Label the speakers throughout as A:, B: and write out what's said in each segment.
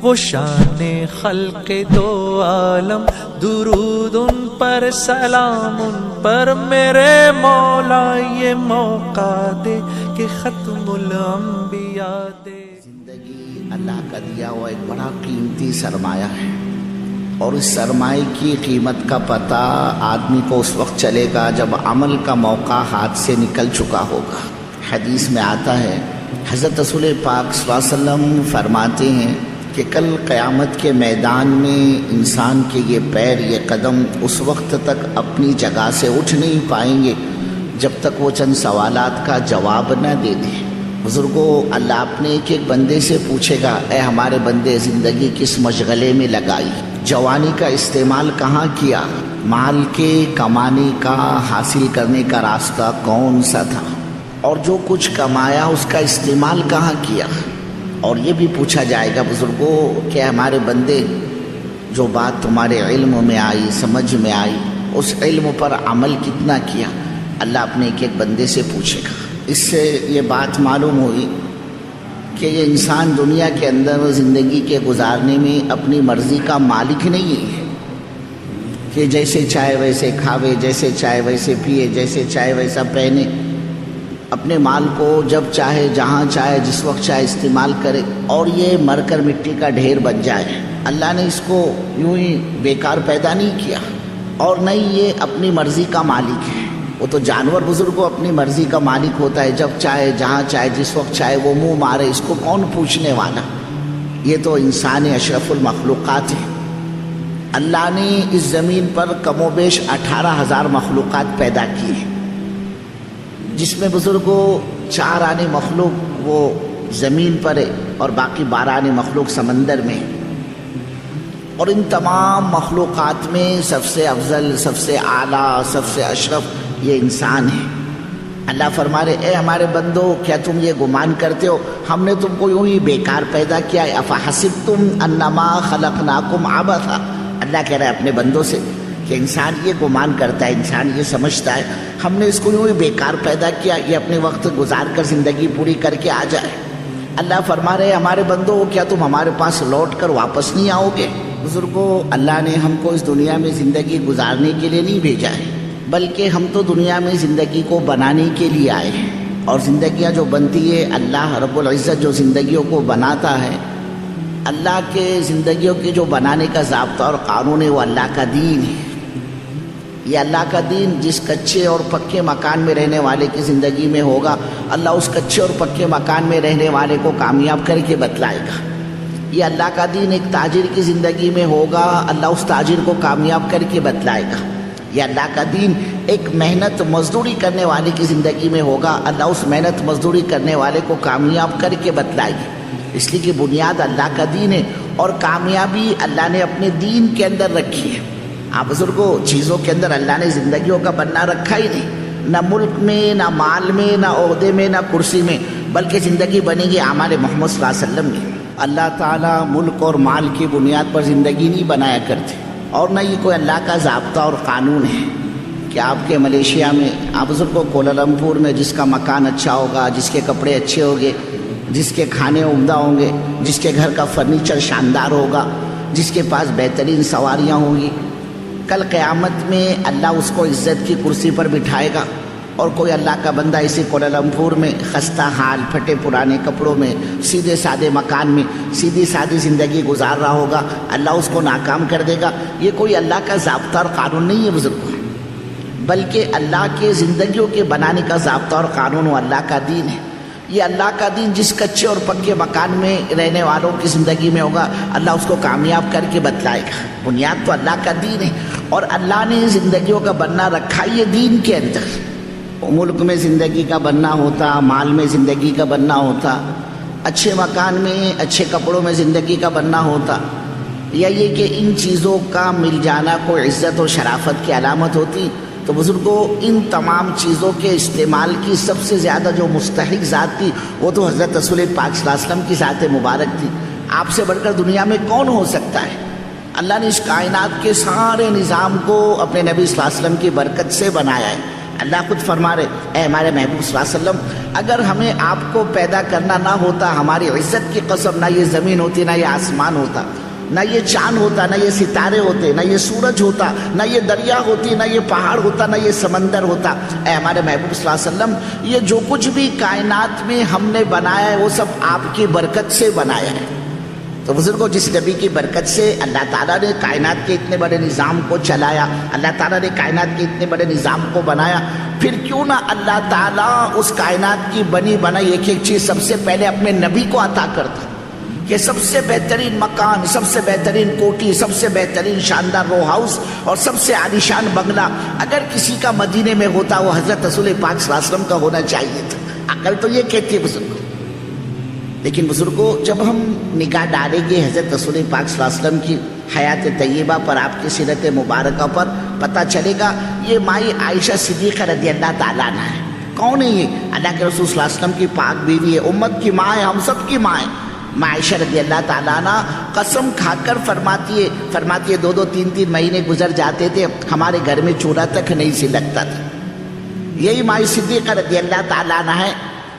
A: وہ شان خلق دو عالم، درود ان پر سلام ان پر، میرے مولا یہ موقع دے کہ ختم الانبیاء دے۔
B: زندگی اللہ کا دیا ہوا ایک بڑا قیمتی سرمایہ ہے، اور اس سرمایہ کی قیمت کا پتہ آدمی کو اس وقت چلے گا جب عمل کا موقع ہاتھ سے نکل چکا ہوگا۔ حدیث میں آتا ہے، حضرت رسول پاک صلی اللہ علیہ وسلم فرماتے ہیں کہ کل قیامت کے میدان میں انسان کے یہ پیر، یہ قدم اس وقت تک اپنی جگہ سے اٹھ نہیں پائیں گے جب تک وہ چند سوالات کا جواب نہ دے دیں۔ بزرگوں، اللہ اپنے ایک ایک بندے سے پوچھے گا، اے ہمارے بندے، زندگی کس مشغلے میں لگائی؟ جوانی کا استعمال کہاں کیا؟ مال کے کمانے کا، حاصل کرنے کا راستہ کون سا تھا؟ اور جو کچھ کمایا اس کا استعمال کہاں کیا؟ اور یہ بھی پوچھا جائے گا بزرگوں کہ ہمارے بندے، جو بات تمہارے علم میں آئی، سمجھ میں آئی، اس علم پر عمل کتنا کیا؟ اللہ اپنے ایک ایک بندے سے پوچھے گا۔ اس سے یہ بات معلوم ہوئی کہ یہ انسان دنیا کے اندر زندگی کے گزارنے میں اپنی مرضی کا مالک نہیں ہے کہ جیسے چاہے ویسے کھاوے، جیسے چاہے ویسے پیے، جیسے چاہے ویسا پہنے، اپنے مال کو جب چاہے، جہاں چاہے، جس وقت چاہے استعمال کرے، اور یہ مر کر مٹی کا ڈھیر بن جائے۔ اللہ نے اس کو یوں ہی بیکار پیدا نہیں کیا، اور نہ ہی یہ اپنی مرضی کا مالک ہے۔ وہ تو جانور بزرگوں اپنی مرضی کا مالک ہوتا ہے، جب چاہے، جہاں چاہے، جس وقت چاہے وہ منہ مارے، اس کو کون پوچھنے والا؟ یہ تو انسان اشرف المخلوقات ہے۔ اللہ نے اس زمین پر کم و بیش 18,000 مخلوقات پیدا کی ہیں، جس میں بزرگوں 4 آنے مخلوق وہ زمین پر ہے اور باقی 12 آنے مخلوق سمندر میں، اور ان تمام مخلوقات میں سب سے افضل، سب سے اعلیٰ، سب سے اشرف یہ انسان ہے۔ اللہ فرما رہے، اے ہمارے بندو، کیا تم یہ گمان کرتے ہو ہم نے تم کو یوں ہی بیکار پیدا کیا ہے؟ افحسبتم انما خلقناکم عبثا۔ اللہ کہہ رہا ہے اپنے بندوں سے کہ انسان یہ گمان کرتا ہے، انسان یہ سمجھتا ہے ہم نے اس کو یوں ہی بیکار پیدا کیا، یہ اپنے وقت گزار کر زندگی پوری کر کے آ جائے۔ اللہ فرما رہے، ہمارے بندوں، کیا تم ہمارے پاس لوٹ کر واپس نہیں آؤ گے؟ بزرگوں، اللہ نے ہم کو اس دنیا میں زندگی گزارنے کے لیے نہیں بھیجا ہے، بلکہ ہم تو دنیا میں زندگی کو بنانے کے لیے آئے ہیں، اور زندگیاں جو بنتی ہے، اللہ رب العزت جو زندگیوں کو بناتا ہے، اللہ کے زندگیوں کے جو بنانے کا ضابطہ اور قانون ہے وہ اللہ کا دین ہے۔ یہ اللہ کا دین جس کچے اور پکے مکان میں رہنے والے کی زندگی میں ہوگا، اللہ اس کچے اور پکے مکان میں رہنے والے کو کامیاب کر کے بتلائے گا۔ یہ اللہ کا دین ایک تاجر کی زندگی میں ہوگا، اللہ اس تاجر کو کامیاب کر کے بتلائے گا۔ یہ اللہ کا دین ایک محنت مزدوری کرنے والے کی زندگی میں ہوگا، اللہ اس محنت مزدوری کرنے والے کو کامیاب کر کے بتلائے گی۔ اس لیے کہ بنیاد اللہ کا دین ہے، اور کامیابی اللہ نے اپنے دین کے اندر رکھی ہے۔ آپ بزرگوں، چیزوں کے اندر اللہ نے زندگیوں کا بننا رکھا ہی نہیں، نہ ملک میں، نہ مال میں، نہ عہدے میں، نہ کرسی میں، بلکہ زندگی بنے گی اعمال محمد صلی اللہ علیہ وسلم میں۔ اللہ تعالیٰ ملک اور مال کی بنیاد پر زندگی نہیں بنایا کرتے، اور نہ یہ کوئی اللہ کا ضابطہ اور قانون ہے کہ آپ کے ملیشیا میں، آپ بزرگوں کوالالمپور میں جس کا مکان اچھا ہوگا، جس کے کپڑے اچھے ہوں گے، جس کے کھانے عمدہ ہوں گے، جس کے گھر کا فرنیچر شاندار ہوگا، جس کے پاس بہترین سواریاں ہوں گی، کل قیامت میں اللہ اس کو عزت کی کرسی پر بٹھائے گا، اور کوئی اللہ کا بندہ اسی کوالالمپور میں خستہ حال، پھٹے پرانے کپڑوں میں، سیدھے سادے مکان میں سیدھی سادی زندگی گزار رہا ہوگا، اللہ اس کو ناکام کر دے گا۔ یہ کوئی اللہ کا ضابطہ اور قانون نہیں ہے بزرگوں، بلکہ اللہ کے زندگیوں کے بنانے کا ضابطہ اور قانون وہ اللہ کا دین ہے۔ یہ اللہ کا دین جس کچے اور پکے مکان میں رہنے والوں کی زندگی میں ہوگا، اللہ اس کو کامیاب کر کے بتلائے گا۔ بنیاد تو اللہ کا دین ہے، اور اللہ نے زندگیوں کا بننا رکھا یہ دین کے اندر۔ ملک میں زندگی کا بننا ہوتا، مال میں زندگی کا بننا ہوتا، اچھے مکان میں، اچھے کپڑوں میں زندگی کا بننا ہوتا، یا یہ کہ ان چیزوں کا مل جانا کوئی عزت و شرافت کی علامت ہوتی، تو بزرگوں ان تمام چیزوں کے استعمال کی سب سے زیادہ جو مستحق ذات تھی وہ تو حضرت رسول پاک صلی اللہ علیہ وسلم کی ذات مبارک تھی۔ آپ سے بڑھ کر دنیا میں کون ہو سکتا ہے؟ اللہ نے اس کائنات کے سارے نظام کو اپنے نبی صلی اللہ علیہ وسلم کی برکت سے بنایا ہے۔ اللہ خود فرما رہے اے ہمارے محبوب صلی اللہ علیہ وسلم اگر ہمیں آپ کو پیدا کرنا نہ ہوتا ہماری عزت کی قسم نہ یہ زمین ہوتی نہ یہ آسمان ہوتا نہ یہ چاند ہوتا نہ یہ ستارے ہوتے نہ یہ سورج ہوتا نہ یہ دریا ہوتی نہ یہ پہاڑ ہوتا نہ یہ سمندر ہوتا اے ہمارے محبوب صلی اللہ علیہ وسلم یہ جو کچھ بھی کائنات میں ہم نے بنایا ہے وہ سب آپ کی برکت سے بنایا ہے۔ تو بزرگوں جس نبی کی برکت سے اللہ تعالیٰ نے کائنات کے اتنے بڑے نظام کو چلایا، اللہ تعالیٰ نے کائنات کے اتنے بڑے نظام کو بنایا، پھر کیوں نہ اللہ تعالیٰ اس کائنات کی بنی بنائی ایک ایک چیز سب سے پہلے اپنے نبی کو عطا کرتا کہ سب سے بہترین مکان، سب سے بہترین کوٹھی، سب سے بہترین شاندار رو ہاؤس اور سب سے عالیشان بنگلہ اگر کسی کا مدینے میں ہوتا وہ حضرت رسول پاک صلی اللہ علیہ وسلم کا ہونا چاہیے تھا۔ عقل تو یہ کہتی ہے بزرگوں، لیکن بزرگوں جب ہم نگاہ ڈالیں گے حضرت رسول پاک صلی اللہ علیہ وسلم کی حیات طیبہ پر، آپ کی سیرت مبارکہ پر، پتہ چلے گا یہ مائی عائشہ صدیقہ رضی اللہ تعالیٰ عنہ ہے۔ کون ہے یہ؟ اللہ کے رسول صلی اللہ علیہ وسلم کی پاک بیوی ہے، امت کی ماں ہے، ہم سب کی ماں ہے۔ ماں عائشہ رضی اللہ تعالیٰ عنہ قسم کھا کر فرماتی ہے 2 3 مہینے گزر جاتے تھے ہمارے گھر میں چولہا تک نہیں سی لگتا تھا۔ یہی ماں صدیقہ رضی اللہ تعالیٰ عنہ ہے۔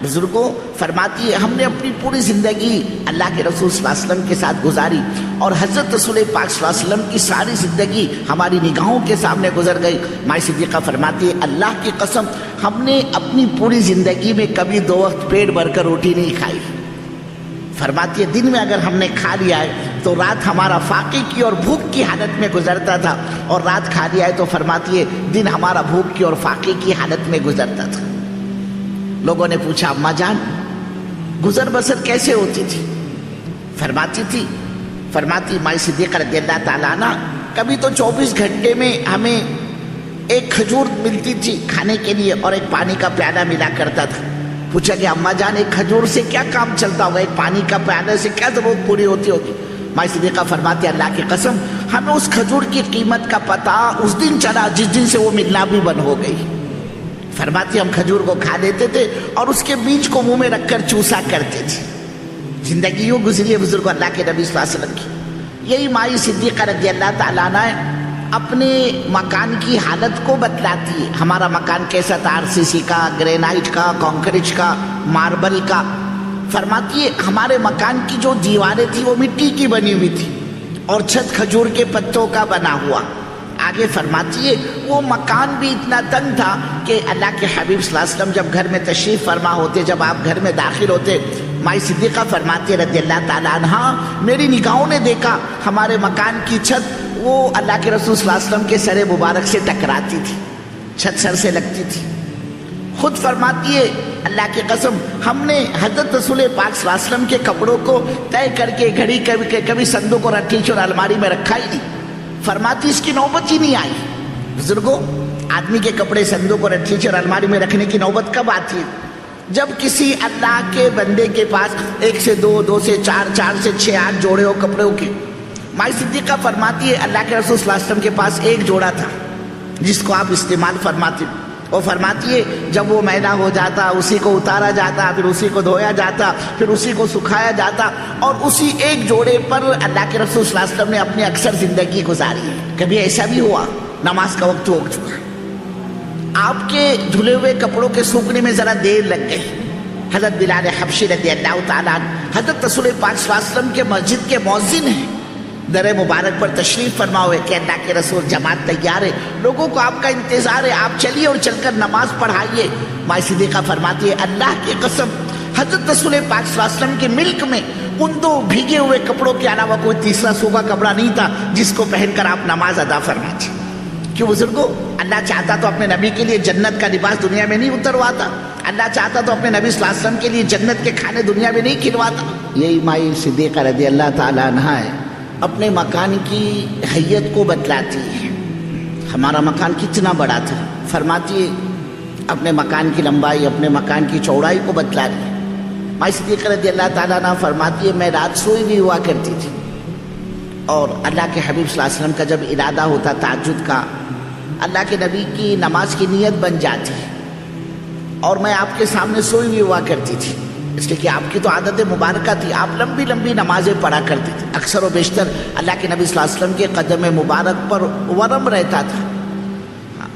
B: بزرگوں فرماتی ہے ہم نے اپنی پوری زندگی اللہ کے رسول صلی اللہ علیہ وسلم کے ساتھ گزاری اور حضرت رسول پاک صلی اللہ علیہ وسلم کی ساری زندگی ہماری نگاہوں کے سامنے گزر گئی۔ ماں صدیقہ فرماتی ہے اللہ کی قسم ہم نے اپنی پوری زندگی میں کبھی 2 وقت پیٹ بھر کر روٹی نہیں کھائی۔ فرماتی ہے دن میں اگر ہم نے کھا لیا ہے تو رات ہمارا فاقے کی اور بھوک کی حالت میں گزرتا تھا، اور رات کھا لیا ہے تو فرماتی ہے دن ہمارا بھوک کی اور فاقے کی حالت میں گزرتا تھا۔ لوگوں نے پوچھا اماں جان گزر بسر کیسے ہوتی تھی؟ فرماتی مائی صدیقہ رضی اللہ تعالیٰ عنہ کبھی تو 24 گھنٹے میں ہمیں ایک کھجور ملتی تھی کھانے کے لیے اور ایک پانی کا پیالہ ملا کرتا تھا۔ پوچھا کہ اماں جان ایک کھجور سے کیا کام چلتا ہوگا، ایک پانی کا پیالے سے کیا ضرورت پوری ہوتی ہوگی؟ مائی صدیقہ فرماتی اللہ کی قسم ہمیں اس کھجور کی قیمت کا پتہ اس دن چلا جس دن سے وہ ملنا بھی بند ہو گئی۔ فرماتی ہم کھجور کو کھا لیتے تھے اور اس کے بیج کو منہ میں رکھ کر چوسا کرتے تھے۔ زندگی یوں گزری ہے بزرگوں اللہ کے نبی صلی اللہ علیہ وسلم کی۔ یہی مائی صدیقہ رضی اللہ تعالیٰ عنہ اپنے مکان کی حالت کو بتلاتی ہے۔ ہمارا مکان کیسا تھا؟ RCC کا، گرینائٹ کا، کانکریٹ کا، ماربل کا۔ فرماتی ہے ہمارے مکان کی جو دیواریں تھی وہ مٹی کی بنی ہوئی تھی اور چھت کھجور کے پتوں کا بنا ہوا۔ آگے فرماتی ہے وہ مکان بھی اتنا تنگ تھا کہ اللہ کے حبیب صلی اللہ علیہ وسلم جب گھر میں تشریف فرما ہوتے، جب آپ گھر میں داخل ہوتے، مائی صدیقہ فرماتی رضی اللہ تعالیٰ عنہ میری نگاہوں نے دیکھا ہمارے مکان کی چھت وہ اللہ کے رسول صلی اللہ علیہ وسلم کے سر مبارک سے ٹکراتی تھی، چھت سر سے لگتی تھی۔ خود فرماتی ہے اللہ کی قسم ہم نے حضرت رسول پاک صلی اللہ علیہ وسلم کے کپڑوں کو طے کر کے گھڑی کبھی صندوق اور رٹیچ اور الماری میں رکھا ہی نہیں۔ فرماتی اس کی نوبت ہی نہیں آئی۔ بزرگوں آدمی کے کپڑے صندوق اور رٹیچ اور الماری میں رکھنے کی نوبت کب آتی ہے؟ جب کسی اللہ کے بندے کے پاس 1 سے 2، 2 سے 4، 4 سے 6، 8 جوڑے ہو کپڑوں کے۔ مائی صدیقہ فرماتی ہے اللہ کے رسول صلی اللہ علیہ وسلم کے پاس 1 جوڑا تھا جس کو آپ استعمال فرماتے۔ وہ فرماتی ہے جب وہ میلا ہو جاتا اسی کو اتارا جاتا، پھر اسی کو دھویا جاتا، پھر اسی کو سکھایا جاتا، اور اسی 1 جوڑے پر اللہ کے رسول صلی اللہ علیہ وسلم نے اپنی اکثر زندگی گزاری ہے۔ کبھی ایسا بھی ہوا نماز کا وقت ہو چکا، آپ کے دھلے ہوئے کپڑوں کے سوکھنے میں ذرا دیر لگ گئی، حضرت بلال حبشی رضی اللہ تعالیٰ حضرت رسول پاک صلی اللہ علیہ وسلم کے مسجد کے مؤذن ہیں، در مبارک پر تشریف فرما ہوئے کہ اللہ کے رسول جماعت تیار ہے، لوگوں کو آپ کا انتظار ہے، آپ چلیے اور چل کر نماز پڑھائیے۔ مائی صدیقہ فرماتی ہے اللہ کی قسم حضرت رسول پاک صلی اللہ علیہ وسلم کے ملک میں ان 2 بھیگے ہوئے کپڑوں کے علاوہ کوئی تیسرا سوکھا کپڑا نہیں تھا جس کو پہن کر آپ نماز ادا فرماتے۔ کیوں بزرگوں؟ اللہ چاہتا تو اپنے نبی کے لیے جنت کا لباس دنیا میں نہیں اترواتا، اللہ چاہتا تو اپنے نبی صلی اللہ علیہ وسلم کے لیے جنت کے کھانے دنیا میں نہیں کھلواتا۔ یہی مائی صدیقہ رضی اللہ تعالیٰ عنہ ہے اپنے مکان کی حیت کو بتلاتی ہے۔ ہمارا مکان کتنا بڑا تھا، فرماتی ہے اپنے مکان کی لمبائی، اپنے مکان کی چوڑائی کو بتلا رہی ہے۔ مائی صدیقہ رضی اللہ تعالیٰ عنہ فرماتی ہے میں رات سوئی بھی ہوا کرتی تھی اور اللہ کے حبیب صلی اللہ علیہ وسلم کا جب ارادہ ہوتا تہجد کا، اللہ کے نبی کی نماز کی نیت بن جاتی اور میں آپ کے سامنے سوئی بھی ہوا کرتی تھی، اس لیے کہ آپ کی تو عادت مبارکہ تھی، آپ لمبی لمبی نمازیں پڑھا کرتے تھے، اکثر و بیشتر اللہ کے نبی صلی اللہ علیہ وسلم کے قدم مبارک پر ورم رہتا تھا۔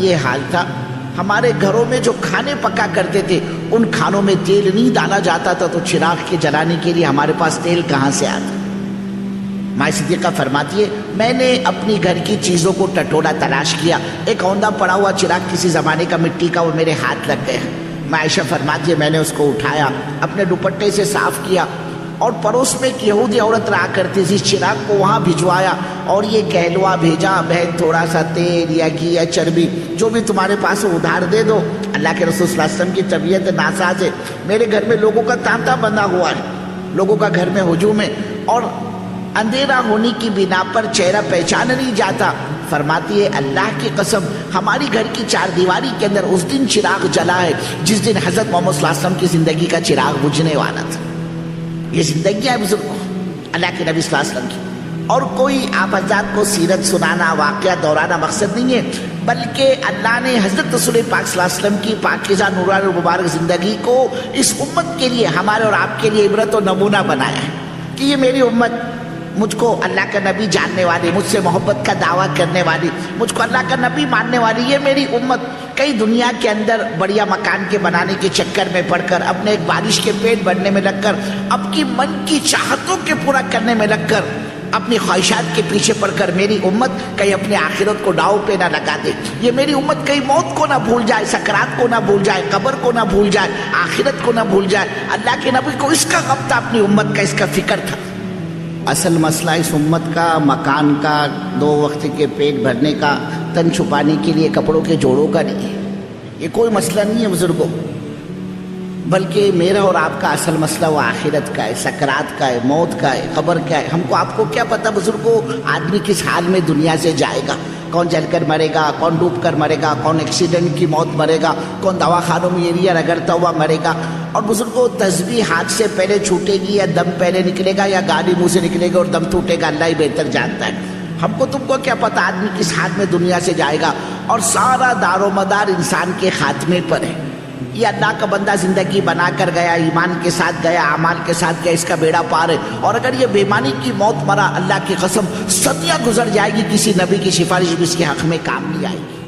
B: یہ حال تھا، ہمارے گھروں میں جو کھانے پکا کرتے تھے ان کھانوں میں تیل نہیں ڈالا جاتا تھا، تو چراغ کے جلانے کے لیے ہمارے پاس تیل کہاں سے آتا؟ ماں صدیقہ فرماتی ہے میں نے اپنی گھر کی چیزوں کو ٹٹولا تلاش کیا، ایک اوندا پڑا ہوا چراغ کسی زمانے کا مٹی کا، وہ میرے ہاتھ لگ گیا۔ ماں عائشہ فرماتی ہے میں نے اس کو اٹھایا، اپنے دوپٹے سے صاف کیا، اور پڑوس میں ایک یہودی عورت رہا کرتی تھی، چراغ کو وہاں بھجوایا اور یہ کہلوا بھیجا بہن تھوڑا سا تیل یا گھی یا چربی جو بھی تمہارے پاس ہے ادھار دے دو۔ اللہ کے رسول صلی اللہ علیہ وسلم کی طبیعت ناساز ہے، میرے گھر میں لوگوں کا تانتا بندھا ہوا ہے، لوگوں کا گھر میں ہجوم ہے اور اندھیرا ہونے کی بنا پر چہرہ پہچانا نہیں جاتا۔ فرماتی ہے اللہ کی قسم ہماری گھر کی چار دیواری کے اندر اس دن چراغ جلا ہے جس دن حضرت محمد صلی اللہ علیہ وسلم کی زندگی کا چراغ بجھنے والا تھا۔ یہ زندگی ہے بزرگوں اللہ کے نبی صلی اللہ علیہ وسلم کی، اور کوئی آپ حضرات کو سیرت سنانا واقعہ دہرانا مقصد نہیں ہے، بلکہ اللہ نے حضرت رسول پاک صلی اللہ علیہ وسلم کی پاکیزہ نورانی مبارک زندگی کو اس امت کے لیے ہمارے اور آپ کے لیے عبرت و نمونہ بنایا ہے کہ یہ میری امت، مجھ کو اللہ کا نبی جاننے والی، مجھ سے محبت کا دعویٰ کرنے والی، مجھ کو اللہ کا نبی ماننے والی، یہ میری امت کئی دنیا کے اندر بڑھیا مکان کے بنانے کے چکر میں پڑ کر، اپنے ایک بارش کے پیٹ بھرنے میں لگ کر، اب کی من کی چاہتوں کے پورا کرنے میں لگ کر، اپنی خواہشات کے پیچھے پڑ کر میری امت کہیں اپنے آخرت کو داؤ پہ نہ لگا دے، یہ میری امت کہیں موت کو نہ بھول جائے، سکرات کو نہ بھول جائے، قبر کو نہ بھول جائے، آخرت کو نہ بھول جائے۔ اللہ کے نبی کو اس کا غم تھا، اپنی امت کا اس کا فکر تھا۔ اصل مسئلہ اس امت کا مکان کا، دو وقت کے پیٹ بھرنے کا، تن چھپانے کے لیے کپڑوں کے جوڑوں کا نہیں ہے، یہ کوئی مسئلہ نہیں ہے بزرگوں، بلکہ میرا اور آپ کا اصل مسئلہ وہ آخرت کا ہے، سکرات کا ہے، موت کا ہے، قبر کا ہے۔ ہم کو آپ کو کیا پتہ بزرگوں آدمی کس حال میں دنیا سے جائے گا، کون جل کر مرے گا، کون ڈوب کر مرے گا، کون ایکسیڈنٹ کی موت مرے گا، کون دواخانوں میں ایریا رگڑتا ہوا مرے گا، اور بزرگوں تسبیح ہاتھ سے پہلے چھوٹے گی یا دم پہلے نکلے گا یا گالی منہ سے نکلے گا اور دم ٹوٹے گا، اللہ ہی بہتر جانتا ہے۔ ہم کو تم کو کیا پتہ آدمی کس حال میں دنیا سے جائے گا، اور سارا دار و مدار انسان کے خاتمے پر ہے۔ یہ اللہ کا بندہ زندگی بنا کر گیا، ایمان کے ساتھ گیا، اعمال کے ساتھ گیا، اس کا بیڑا پار ہے، اور اگر یہ بےمانی کی موت مرا، اللہ کی قسم صدیاں گزر جائے گی، کسی نبی کی سفارش بھی اس کے حق میں کام نہیں آئے گی۔